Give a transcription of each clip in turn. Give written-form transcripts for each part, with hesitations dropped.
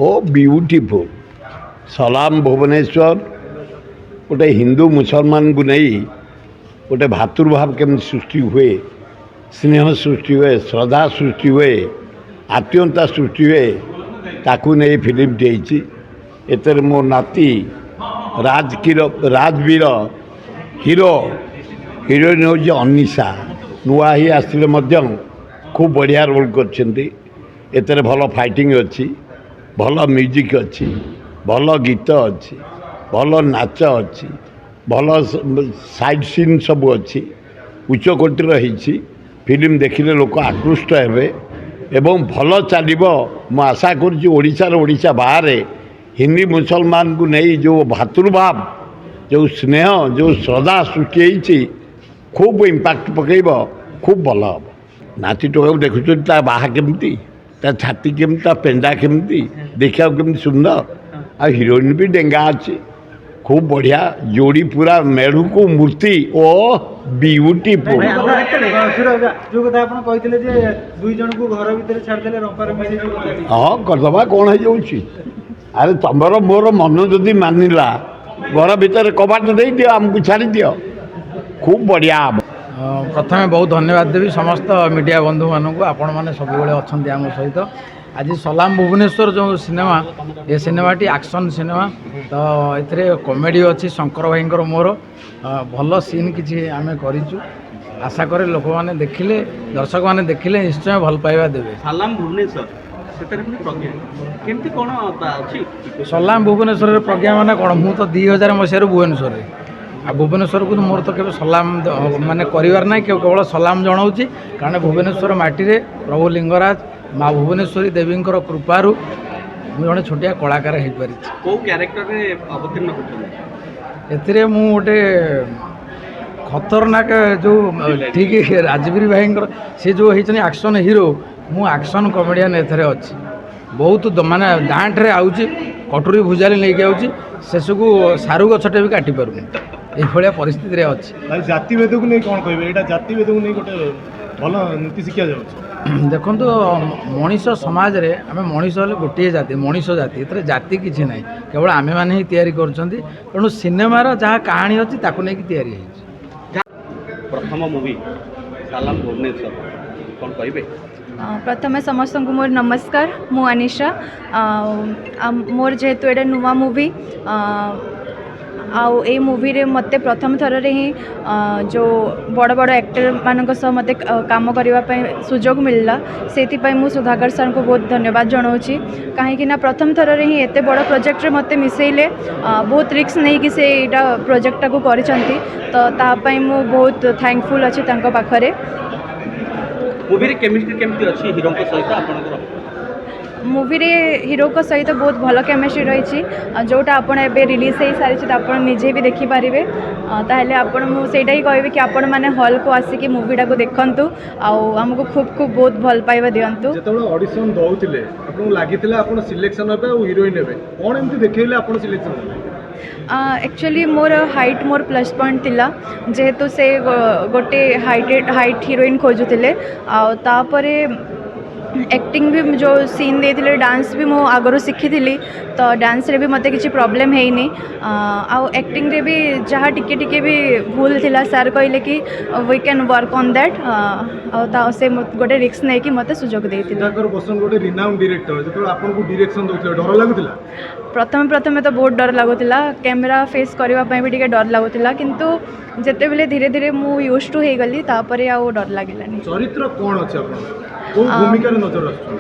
ଓ beautiful. ସଲାମ ଭୁବନେଶ୍ୱର ଗୋଟେ ହିନ୍ଦୁ ମୁସଲମାନକୁ ନେଇ ଗୋଟେ ଭାତୃଭାବ କେମିତି ସୃଷ୍ଟି ହୁଏ, ସ୍ନେହ ସୃଷ୍ଟି ହୁଏ, ଶ୍ରଦ୍ଧା ସୃଷ୍ଟି ହୁଏ, ଆତ୍ମୀୟତା ସୃଷ୍ଟି ହୁଏ, ତାକୁ ନେଇ ଫିଲ୍ମଟି ହେଇଛି। ଏଥିରେ ମୋ ନାତି ରାଜବୀର ହିରୋ, ହିରୋଇନ୍ ହେଉଛି ଅନିଶା। ନୂଆ ହିଁ ଆସିଥିଲେ ମଧ୍ୟ ଖୁବ୍ ବଢ଼ିଆ ରୋଲ୍ କରିଛନ୍ତି। ଏଥିରେ ଭଲ ଫାଇଟିଂ ଅଛି, ଭଲ ମ୍ୟୁଜିକ୍ ଅଛି, ଭଲ ଗୀତ ଅଛି, ଭଲ ନାଚ ଅଛି, ଭଲ ସାଇଡ୍ ସିନ୍ ସବୁ ଅଛି, ଉଚ୍ଚ କୋଟିର ହେଇଛି। ଫିଲ୍ମ ଦେଖିଲେ ଲୋକ ଆକୃଷ୍ଟ ହେବେ ଏବଂ ଭଲ ଚାଲିବ। ମୁଁ ଆଶା କରୁଛି ଓଡ଼ିଶା ବାହାରେ ହିନ୍ଦୁ ମୁସଲମାନକୁ ନେଇ ଯେଉଁ ଭାତୃଭାବ, ଯେଉଁ ସ୍ନେହ, ଯେଉଁ ଶ୍ରଦ୍ଧା ସୃଷ୍ଟି ହେଇଛି, ଖୁବ୍ ଇମ୍ପାକ୍ଟ ପକାଇବ, ଖୁବ୍ ଭଲ ହେବ। ନାତି ଟୋକାକୁ ଦେଖୁଛନ୍ତି, ତା ବାହା କେମିତି, ତା ଛାତି କେମିତି, ତା ପେଣ୍ଡା କେମିତି, ଦେଖିବାକୁ କେମିତି ସୁନ୍ଦର। ଆଉ ହିରୋଇନ୍ ବି ଡେଙ୍ଗା ଅଛି, ଖୁବ୍ ବଢ଼ିଆ ଯୋଡ଼ି, ପୁରା ମେଢ଼କୁ ମୂର୍ତ୍ତି। ଓ ବ୍ୟୁଟିଫୁଲ୍। ହଁ କରିଦେବା, କ'ଣ ହେଇଯାଉଛି। ଆରେ ତମର ମୋର ମନ ଯଦି ମାନିଲା, ଘର ଭିତରେ କବାଟ ଦେଇଦିଅ, ଆମକୁ ଛାଡ଼ିଦିଅ, ଖୁବ୍ ବଢ଼ିଆ ହେବ। ପ୍ରଥମେ ବହୁତ ଧନ୍ୟବାଦ ଦେବି ସମସ୍ତ ମିଡ଼ିଆ ବନ୍ଧୁମାନଙ୍କୁ, ଆପଣମାନେ ସବୁବେଳେ ଅଛନ୍ତି ଆମ ସହିତ। ଆଜି ସଲାମ ଭୁବନେଶ୍ୱର ଯେଉଁ ସିନେମା, ଏ ସିନେମାଟି ଆକ୍ସନ୍ ସିନେମା। ତ ଏଥିରେ କମେଡ଼ି ଅଛି, ଶଙ୍କର ଭାଇଙ୍କର ମୋର ଭଲ ସିନ୍ କିଛି ଆମେ କରିଛୁ। ଆଶା କରେ ଲୋକମାନେ ଦେଖିଲେ, ଦର୍ଶକମାନେ ଦେଖିଲେ ନିଶ୍ଚୟ ଭଲ ପାଇବା ଦେବେ। ସଲାମ ଭୁବନେଶ୍ୱର କେମିତି କ'ଣ ଅଛି? ସଲାମ ଭୁବନେଶ୍ୱରରେ ପ୍ରଜ୍ଞା ମାନେ କ'ଣ, ମୁଁ ତ 2000 ମସିହାରୁ ଭୁବନେଶ୍ୱରରେ, ଆଉ ଭୁବନେଶ୍ୱରକୁ ମୋର ତ କେବେ ସଲାମ ମାନେ କରିବାର ନାହିଁ, କେବଳ ସଲାମ ଜଣାଉଛି। କାରଣ ଭୁବନେଶ୍ୱର ମାଟିରେ ପ୍ରଭୁ ଲିଙ୍ଗରାଜ, ମା ଭୁବନେଶ୍ୱରୀ ଦେବୀଙ୍କର କୃପାରୁ ମୁଁ ଜଣେ ଛୋଟିଆ କଳାକାର ହେଇପାରିଛି। କେଉଁ କ୍ୟାରେକ୍ଟରରେ ଅବତୀର୍ଣ୍ଣ କରୁଛନ୍ତି? ଏଥିରେ ମୁଁ ଗୋଟେ ଖତରନାକ ଯେଉଁ ଠିକ୍ ରାଜବୀର ଭାଇଙ୍କର ସେ ଯେଉଁ ହେଇଛନ୍ତି ଆକ୍ସନ୍ ହିରୋ, ମୁଁ ଆକ୍ସନ୍ କମେଡ଼ିଆନ୍ ଏଥିରେ ଅଛି। ବହୁତ ମାନେ ଦାଣ୍ଟରେ ଆଉଛି, କଟୁରୀ ଭୁଜାଲି ନେଇକି ଆଉଛି, ଶେଷକୁ ସାରୁ ଗଛଟେ ବି କାଟି ପାରୁନି, ଏଇଭଳିଆ ପରିସ୍ଥିତିରେ ଅଛି। ଜାତିଭେଦକୁ ନେଇ କ'ଣ କହିବେ? ଏଇଟା ଜାତିଭେଦକୁ ନେଇ ଗୋଟେ ଭଲ ନୀତି ଶିକ୍ଷା ଯାଉଛି। ଦେଖନ୍ତୁ, ମଣିଷ ସମାଜରେ ଆମେ ମଣିଷ ହେଲେ ଗୋଟିଏ ଜାତି, ମଣିଷ ଜାତି। ଏଥିରେ ଜାତି କିଛି ନାହିଁ, କେବଳ ଆମେମାନେ ହିଁ ତିଆରି କରୁଛନ୍ତି। ତେଣୁ ସିନେମାର ଯାହା କାହାଣୀ ଅଛି ତାକୁ ନେଇକି ତିଆରି ହେଇଛି। ପ୍ରଥମ ମୁଭି ସଲାମ ଭୁବନେଶ୍ୱର, କ'ଣ କହିବେ? प्रथमे समस्त को मोर नमस्कार। मु अनिशा। मोर जेहेतु एटा नुआ मूवी आउ ए मूवी रे मते प्रथम थर रे ही जो बड़ बड़ एक्टर मानक सह मते काम करबा पय सुजोग मिलला, सेति पय मु सुधाकर सर को बहुत धन्यवाद जनाऊँगी। कहीं ना प्रथम थर रे ही एते बड़ प्रोजेक्ट रे मते मिसेइले, बहुत रिस्क नहीं कि से एटा प्रोजेक्ट को करिसंती, तो ता पय मु बहुत थैंकफुल अछि तांको पाखरे। मूवी रे केमिस्ट्री केमती अछि हीरो को सहित आपनकर? मूवी रे हीरो को सहित बहुत भल केमिस्ट्री रही, जोटा आपण एबे रिलीज हो सारी आपण निजे भी देखि पारिबे। ताहले आपण मु सेटा ही कहबे कि आपण माने हॉल को आसिकी मूवीटा को देखंतु, आउ हमको खूब खूब बहुत भल पाइबा दियंतु। जेतबे ऑडिशन दउतिले आपन लागितिला आपण सिलेक्शन हेबे और हीरोइन हेबे, कोन एमती देखैले आपण सिलेक्शन हेबे? एक्चुअली मोर हाइट मोर प्लस पॉइंट थिला, जेहेतु से गोटे हाइट हीरोइन खोजुतिले। तापरे एक्टिंग भी जो सीन देथिले, डांस भी मो आगरो शिखी थी, तो डांस रे भी मते किसी प्रॉब्लम है नहीं। आउ एक्टिंग रे भी जहाँ टिके टिके भी भूल थिला, सर कहले कि we can work on that. से गोटे रिस्क नहीं कि मते सुजोग देथिले। सुधाकर बसंत गोटे रिनाउंड डायरेक्टर, जेतो आपन को डायरेक्शन दोथिले डर लागुतिला? प्रथम तो बहुत डर लगुला, कैमेरा फेस करने भी टे डर लगुला, किंतु जिते बेले धीरे धीरे मु यूज टू हो गली, तापरे आ डर लगे। चरित्र कौन अच्छे भूमिका नजर आछन?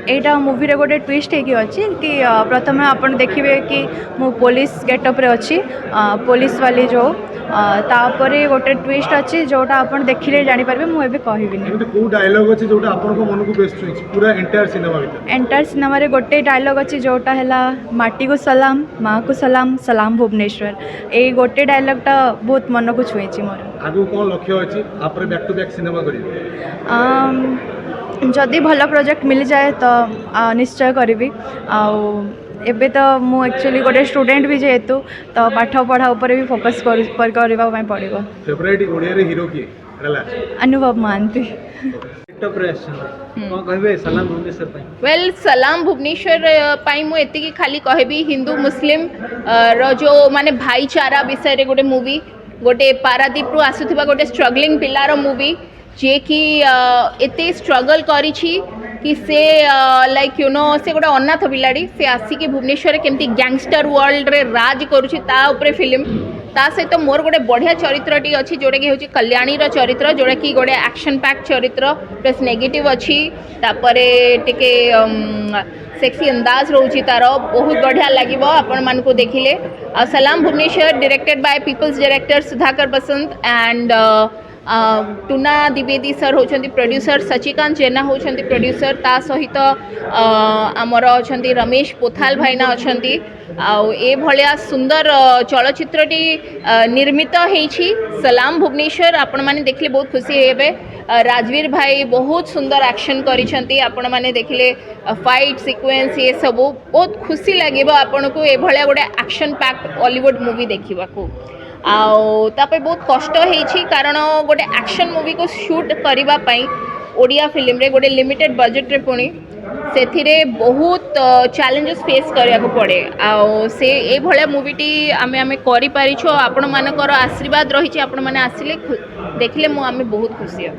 एटा मूवी रे गोटे ट्विस्ट है कि अच्छी कि प्रथम आपण देखिए कि मु पुलिस गेटअप रे अच्छी, पुलिस वाली जो तापरे गोटे ट्विस्ट अच्छी जोटा आपण देखिले जानि पारबे। मु एबे कहबिनी एमते को डायलॉग अछि जोटा आपण को मन को बेस्ट होई पूरा एंटायर सिनेमा भीतर? एंटायर सिनेमा रे गोटे डायलॉग अच्छी जोटा हैला माटी को सलाम, माँ को सलाम, सलाम भुवनेश्वर। ए गोटे डायलॉगटा बहुत मन को छुईची मोर। आगु कोन लक्ष्य अछि आपरे बैक टू बैक सिनेमा करिवे? जदि भल प्रोजेक्ट मिल जाए तो निश्चय करी। एबे तो मु एक्चुअली गोटे स्टूडेंट भी जेहेतु, तो पाठ पढ़ा उपर भी फोकस करने पड़ो। फेवरेट ओडिया रे हीरो की? अनुभव महांती। टिकटॉक रे कोन कहबे सलाम भुवनेश्वर पई वेल सलाम भुवनेश्वर पाई मु एतिकी खाली कहबी हिंदू मुस्लिम रो जो माने भाईचारा विषय रे गोटे मूवी गोटे पारादीप रु आसुथिबा गोटे स्ट्रगलिंग पिलार मूवी जे कि एते स्ट्रगल करिछि कि से लाइक यू नो से गोटे अनाथ पिलाड़ी से आसिकी भुवनेश्वर केमती गैंगस्टर वर्ल्ड रे राज करुछि ता उपरे फिल्म ता सहित मोर गोटे बढ़िया चरित्रटी अच्छी जोटा कि हूँ कल्याणीर चरित्र जोटा कि गोटे एक्शन पैक चरित्र प्लस नेगेटिव अच्छी तापरे टिके सेक्सी अंदाज रोची तार बहुत बढ़िया लगे आपण मान को देखिले Salam Bhubaneswar directed by people's director Sudhakar Basant and टूना द्विवेदी सर होचंती प्रोड्यूसर सचिकांत जेना होचंती प्रोड्यूसर ता सहित आमर अछंती रमेश पोथाल भाईना अछंती ए भलिया सुंदर चलचित्रटी निर्मित हेछि सलाम भुवनेश्वर आपण माने देखले बहुत खुशी हेबे राजवीर भाई बहुत सुंदर एक्शन करिसंती आपण माने देखले फाइट सीक्वेंस ये सब बहुत खुशी लागिबो आपण को ए भलिया गोटे एक्शन पैक्ड हॉलीवुड मूवी देखिबा को बहुत कष्ट होती कारण गोटे एक्शन मूवी को शूट करने ओडिया फिल्म रे गोटे लिमिटेड बजेट रे पुणी से बहुत चैलेंजेस फेस करिया को पड़े से ए भलिया मूवीटी आमे करि पारिछो आपण मानकर आशीर्वाद रही आपण माने आसिले देखले मु आमे बहुत खुशी।